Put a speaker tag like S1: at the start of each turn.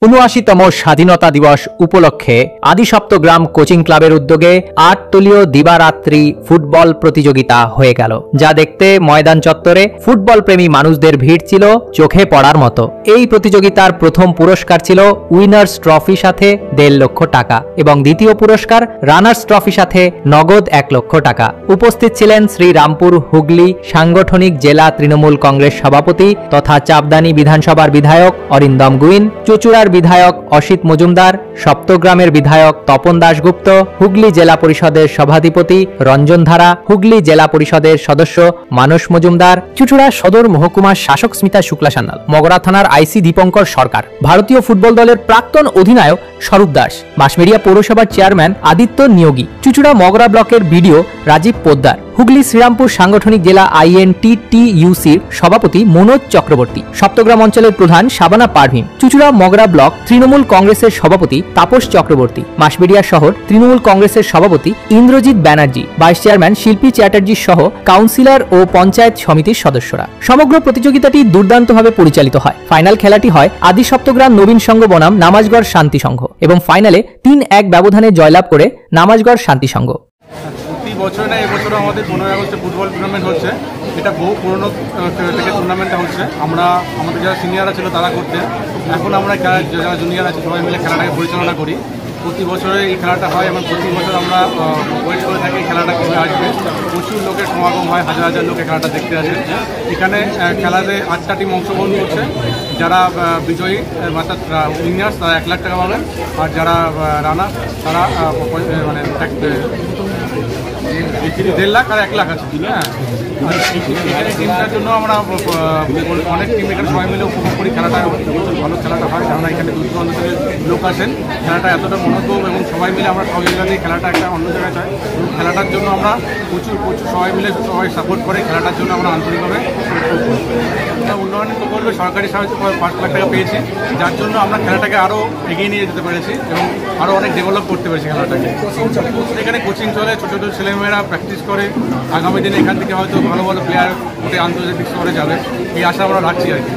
S1: ৭৯তম স্বাধীনতা দিবস উপলক্ষে আদিসপ্তগ্রাম কোচিং ক্লাবের উদ্যোগে ৮ দলীয় দিবারাত্রি ফুটবল প্রতিযোগিতা হয়ে গেল, যা দেখতে ময়দান চত্বরে ফুটবল প্রেমী মানুষদের ভিড় ছিল চোখে পড়ার মতো। এই প্রতিযোগিতার প্রথম পুরস্কার ছিল উইনার্স ট্রফি সাথে ১.৫ লক্ষ টাকা এবং দ্বিতীয় পুরস্কার রানার্স ট্রফি সাথে নগদ ১ লক্ষ টাকা। উপস্থিত ছিলেন শ্রীরামপুর হুগলি সাংগঠনিক জেলা তৃণমূল কংগ্রেস সভাপতি তথা চাপদানি বিধানসভার বিধায়ক অরিন্দম গুইন, চুচুড়ার বিধায়ক অসিত মজুমদার, সপ্তগ্রামের বিধায়ক তপন দাশগুপ্ত, হুগলি জেলা পরিষদের সভাধিপতি রঞ্জন ধারা, হুগলি জেলা পরিষদের সদস্য মানস মজুমদার, চুচুড়া সদর মহকুমার শাসক স্মিতা শুক্লা সান্যাল, মগরা থানার আইসি দীপঙ্কর সরকার, ভারতীয় ফুটবল দলের প্রাক্তন অধিনায়ক স্বরূপ দাস, মাসমেরিয়া পৌরসভার চেয়ারম্যান আদিত্য নিয়োগী, চুচুড়া মগরা ব্লকের বিডিও রাজীব পোদ্দার, হুগলি শ্রীরামপুর সাংগঠনিক জেলা INTTUCর সভাপতি মনোজ চক্রবর্তী, সপ্তগ্রাম অঞ্চলের প্রধান শাবানা পারভিন, চুচুড়া মগরা ব্লক তৃণমূল কংগ্রেসের সভাপতি তাপস চক্রবর্তী, মাসবেড়িয়া শহর তৃণমূল কংগ্রেসের সভাপতি ইন্দ্রজিৎ ব্যানার্জি, ভাইস চেয়ারম্যান শিল্পী চ্যাটার্জি সহ কাউন্সিলর ও পঞ্চায়েত সমিতির সদস্যরা। সমগ্র প্রতিযোগিতাটি দুর্দান্তভাবে পরিচালিত হয়। ফাইনাল খেলাটি হয় আদি সপ্তগ্রাম নবীন সংঘ বনাম নামাজগড় শান্তি সংঘ এবং ফাইনালে ৩-১ ব্যবধানে জয়লাভ করে নামাজগড় শান্তি সংঘ।
S2: প্রতি বছর না এবছর আমাদের 15 আগস্টে ফুটবল টুর্নামেন্ট হচ্ছে। এটা বহু পুরনো থেকে টুর্নামেন্টটা হচ্ছে। আমাদের যারা সিনিয়ররা ছিল তারা করতেন, এখন আমরা যারা জুনিয়র আছে সবাই মিলে খেলাটাকে পরিচালনা করি। প্রতি বছরে এই খেলাটা হয় এবং প্রতি বছর আমরা ওয়েট করে থাকি খেলাটা কবে আসবে। প্রচুর লোকের সমাগম হয়, হাজার হাজার লোকে খেলাটা দেখতে আসে। এখানে খেলাতে 8টা টিম অংশগ্রহণ করছে। যারা বিজয়ী অর্থাৎ উইনার্স তারা 1 লাখ টাকা পাবেন, আর যারা রানার তারা মানে 1.5 লাখ আর 1 লাখ আছে। হ্যাঁ, এখানে টিমটার জন্য আমরা অনেক টিম এখানে সবাই মিলে উপভোগ করি। খেলাটা ভালো খেলাটা হয়, কারণ এখানে দূর দূরান্ত থেকে লোক আসেন। খেলাটা এতটা মনোযোগ এবং সবাই মিলে আমরা সহযোগিতা দিয়ে খেলাটা একটা অন্য জায়গায় চাই। খেলাটার জন্য আমরা প্রচুর সবাই মিলে সবাই সাপোর্ট করে খেলাটার জন্য আমরা আন্তরিকভাবে উন্নয়ন প্রকল্পে সরকারি সাহায্য 5 লাখ টাকা পেয়েছি, যার জন্য আমরা খেলাটাকে আরও এগিয়ে নিয়ে যেতে পেরেছি এবং আরও অনেক ডেভেলপ করতে পেরেছি খেলাটাকে। এখানে কোচিং চলে, ছোটো ছোটো ছেলেমেয়েরা প্র্যাকটিস করে। আগামী দিনে এখান থেকে হয়তো ভালো ভালো প্লেয়ার ওঠে, আন্তর্জাতিক স্তরে যাবে, এই আশা আমরা রাখছি আর কি।